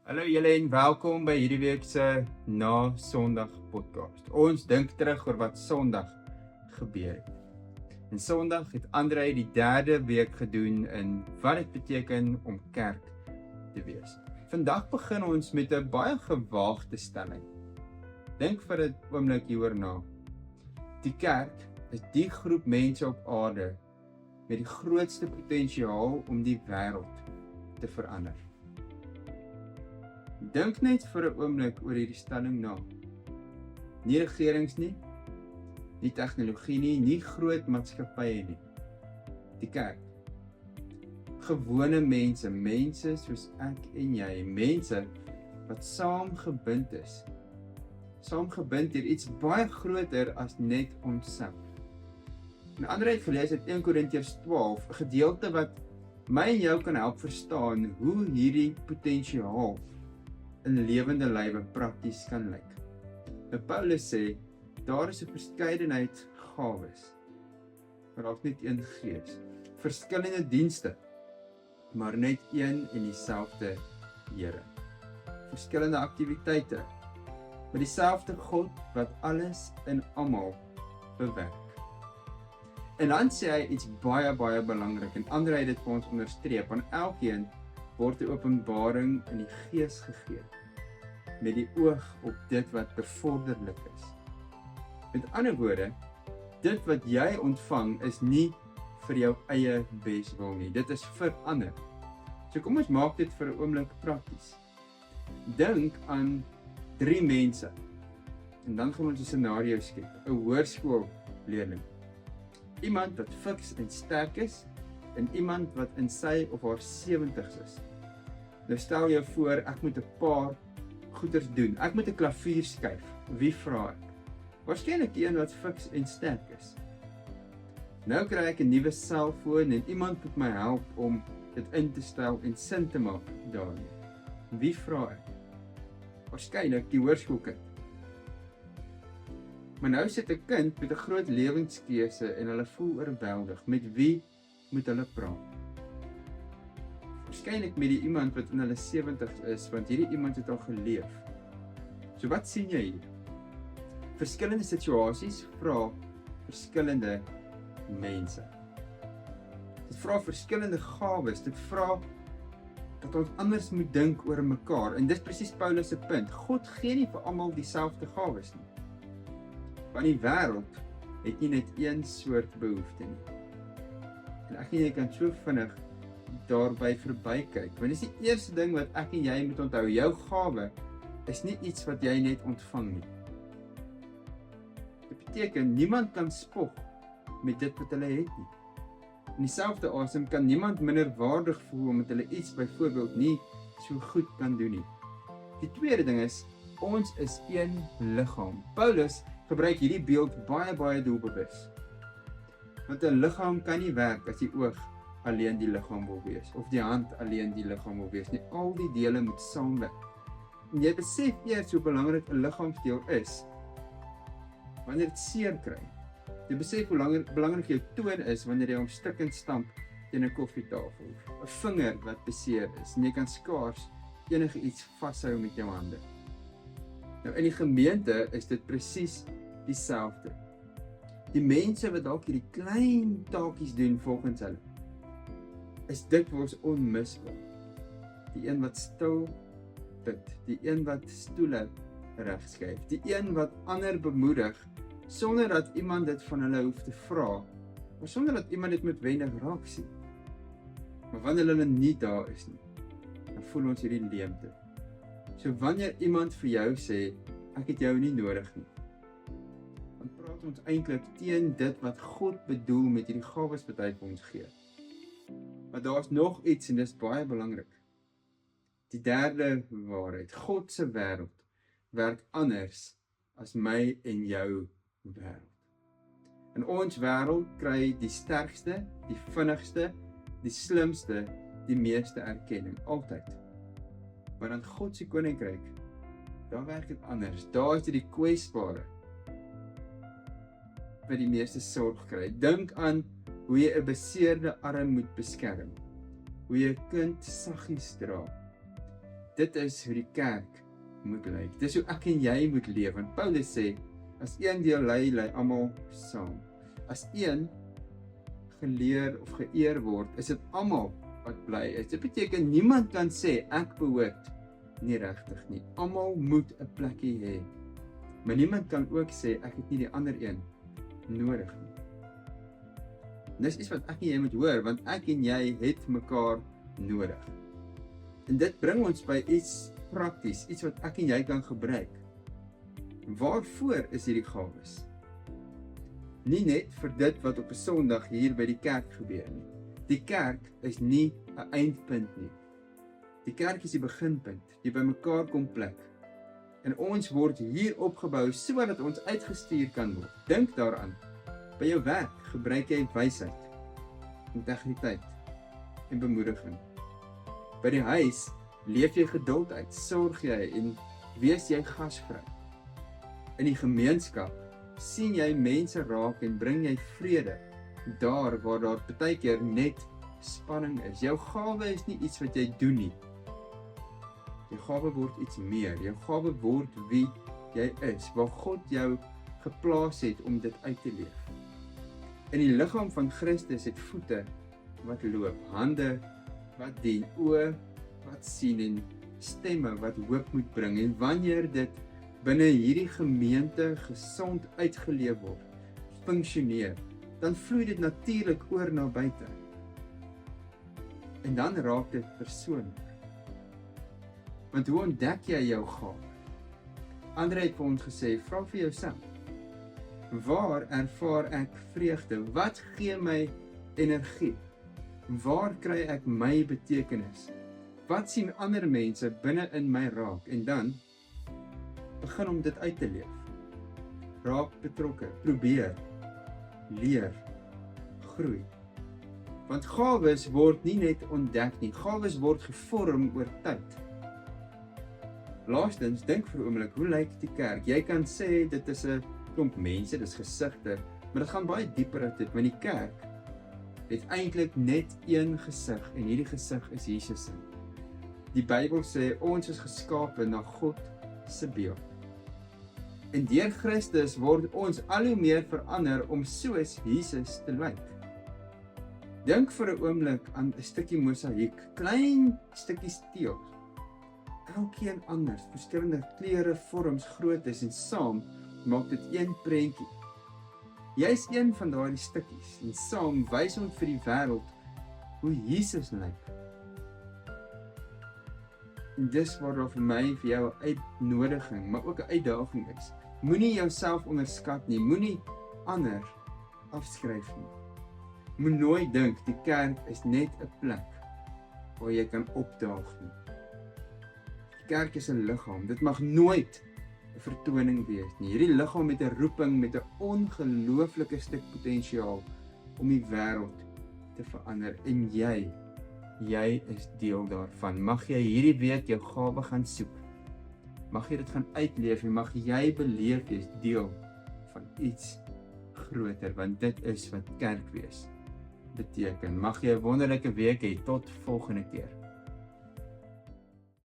Hallo julle en welkom by hierdie week se Na Sondag podcast. Ons dink terug oor wat Sondag gebeur het. En Sondag het Andre die 3de week gedoen in wat dit beteken om kerk te wees. Vandag begin ons met 'n baie gewaagde stelling. Dink vir 'n oomblik hieroor na. Die kerk is die groep mense op aarde met die grootste potensiaal om die wêreld te verander. Dink net vir 'n oomblik oor hierdie stelling na. Nie regerings nie, nie tegnologie nie, nie groot maatskappye nie. Die kerk. Gewone mense, mense soos ek en jy, mense wat saamgebind is. Saamgebind deur iets baie groter as net onsself. En ander het gelees uit 1 Korintiërs 12, 'n gedeelte wat my en jou kan help verstaan hoe hierdie potensiaal in lewende lywe prakties kan lyk. Nou Paulus sê, daar is 'n verskeidenheid gawes, maar daar's net een gees. Verskillende dienste, maar net een en dieselfde Here. Verskillende aktiwiteite, maar dieselfde God wat alles in almal bewerk. En dan sê hy iets baie belangrik, en Andre het dit vir ons onderstreep, aan elkeen word 'n openbaring in die gees gegee, met die oog op dit wat bevorderlik is. Met ander woorde, dit wat jy ontvang is nie vir jou eie beswil nie, dit is vir ander. So kom ons maak dit vir 'n oomblik prakties. Dink aan 3 mense, en dan gaan ons 'n scenario skep, 'n hoërskoolleerling. Iemand wat fiks en sterk is, en iemand wat in sy of haar 70's is. Nou stel jou voor, ek moet 'n paar goeders doen. Ek moet 'n klavier skuif. Wie vra ek? Waarskynlik die een wat fiks en sterk is. Nou kry ek 'n nuwe selfoon en iemand moet my help om dit in te stel en sin te maak daarmee. Wie vra ek? Waarskynlik die hoërskoolkind. Maar nou sit 'n kind met 'n groot lewenskeuse en hulle voel oorweldig. Met wie moet hulle praat? Waarskynlik met die iemand wat in hulle 70's is, want hierdie iemand het al geleef. So wat sien jy hier? Verskillende situasies vra verskillende mense. Dit vra verskillende gawes, dit vra dat ons anders moet dink oor mekaar. En dis presies Paulus se punt. God gee nie vir almal dieselfde gawes nie. Want die wêreld het nie net een soort behoefte nie. En ek en jy kan so vinnig daarby verbykyk. Want dis die eerste ding wat ek en jy moet onthou. Jou gawe is nie iets wat jy net ontvang nie. Dit beteken niemand kan spog met dit wat hulle het nie. In dieselfde asem kan niemand minderwaardig voel omdat hulle iets byvoorbeeld nie so goed kan doen nie. Die tweede ding is, ons is een liggaam. Paulus gebruik hierdie beeld baie doelbewus. Want 'n liggaam kan nie werk as die oog alleen die liggaam wil wees, of die hand alleen die liggaam wil wees nie. Al die dele moet saamwerk. En jy besef eers hoe belangrik 'n liggaamsdeel is wanneer dit seer kry. Jy besef hoe belangrik jou toon is wanneer jy hom stukkend stamp teen 'n koffietafel. 'n Vinger wat beseer is en jy kan skaars enige iets vashou met jou hande. Nou in die gemeente is dit presies dieselfde. Die mense wat dalk hierdie klein taakies doen volgens hulle, is dikwels onmisbaar. Die een wat stil bid, die een wat stoele regskuif, die een wat ander bemoedig sonder dat iemand dit van hulle hoef te vra, maar sonder dat iemand dit noodwendig raak sien. Maar wanneer hulle nie daar is nie, dan voel ons hierdie leemte. So wanneer iemand vir jou sê, ek het jou nie nodig nie, dan praat ons eintlik teen dit wat God bedoel met hierdie gawes wat hy vir ons gee. Maar daar's nog iets en dis baie belangrik. Die derde waarheid, God se wêreld werk anders as my en jou wêreld. In ons wêreld kry die sterkste, die vinnigste, die slimste, die meeste erkenning, altyd. Maar in God se koninkryk, daar werk dit anders. Daar is dit die kwesbare wat die meeste sorg kry. Dink aan hoe jy 'n beseerde arm moet beskerm, hoe jy 'n kind saggies dra. Dit is hoe die kerk moet lyk. Dis hoe ek en jy moet leef. Want Paulus sê, as een deel lei almal saam. As een geleer of geëer word, is dit almal wat bly is. Dit beteken niemand kan sê ek behoort nie regtig nie. Almal moet 'n plekkie hê. Maar niemand kan ook sê ek het nie die ander een nodig nie. Dis iets wat ek en jy moet hoor, want ek en jy het mekaar nodig. En dit bring ons by iets prakties, iets wat ek en jy kan gebruik. Waarvoor is hierdie gawes? Nie net vir dit wat op 'n Sondag hier by die kerk gebeur nie. Die kerk is nie 'n eindpunt nie. Die kerk is die beginpunt, die by mekaar kom plek. En ons word hier opgebou sodat ons uitgestuur kan word. Dink daaraan. By jou werk gebruik jy wysheid, integriteit en bemoediging. By die huis leef jy geduld uit, sorg jy en wees jy gasvry. In die gemeenskap sien jy mense raak en bring jy vrede daar waar daar partykeer net spanning is. Jou gawe is nie iets wat jy doen nie. Jou gawe word iets meer. Jou gawe word wie jy is, waar God jou geplaas het om dit uit te leef. In die liggaam van Christus het voete wat loop, hande wat dien, oë wat sien en stemme wat hoop moet bring. En wanneer dit binne hierdie gemeente gesond uitgeleef word, funksioneer, dan vloei dit natuurlik oor na buite. En dan raak dit persoonlik. Want hoe ontdek jy jou gawe? Andre het vir ons gesê, vra vir jouself, waar ervaar ek vreugde? Wat gee my energie? Waar kry ek my betekenis? Wat sien ander mense binne in my raak? En dan begin om dit uit te leef. Raak betrokke, probeer, leer, groei. Want gawes word nie net ontdek nie, gawes word gevorm oor tyd. Laastens, dink vir 'n oomblik, hoe lyk die kerk? Jy kan sê dit is 'n klomp mense, dis gesigte, maar dit gaan baie dieper as dit, want die kerk het eintlik net een gesig en hierdie gesig is Jesus. Die Bybel sê ons is geskape na God se beeld. En deur Christus word ons al hoe meer verander om soos Jesus te lyk. Dink vir 'n oomblik aan 'n stukkie mosaïek, klein stukkies steel. Elkeen anders, verskillende kleure, vorms, groottes en saam maak dit een prentjie. Jy's een van daardie stukkies en saam wys ons vir die wêreld hoe Jesus lyk. En dis waar daar vir my en vir jou 'n uitnodiging, maar ook 'n uitdaging is. Moenie jouself onderskat nie, moenie ander afskryf nie. Moet nooit dink die kerk is net 'n plek waar jy kan opdaag nie. Die kerk is 'n liggaam, dit mag nooit 'n vertoning wees nie. Hierdie liggaam het 'n roeping met 'n ongelooflike stuk potensiaal om die wêreld te verander en jy is deel daarvan. Mag jy hierdie week jou gawe gaan soek. Mag jy dit gaan uitleef en mag jy beleef jy's deel van iets groter, want dit is wat kerk wees beteken. Mag jy 'n wonderlike week hê. Tot volgende keer.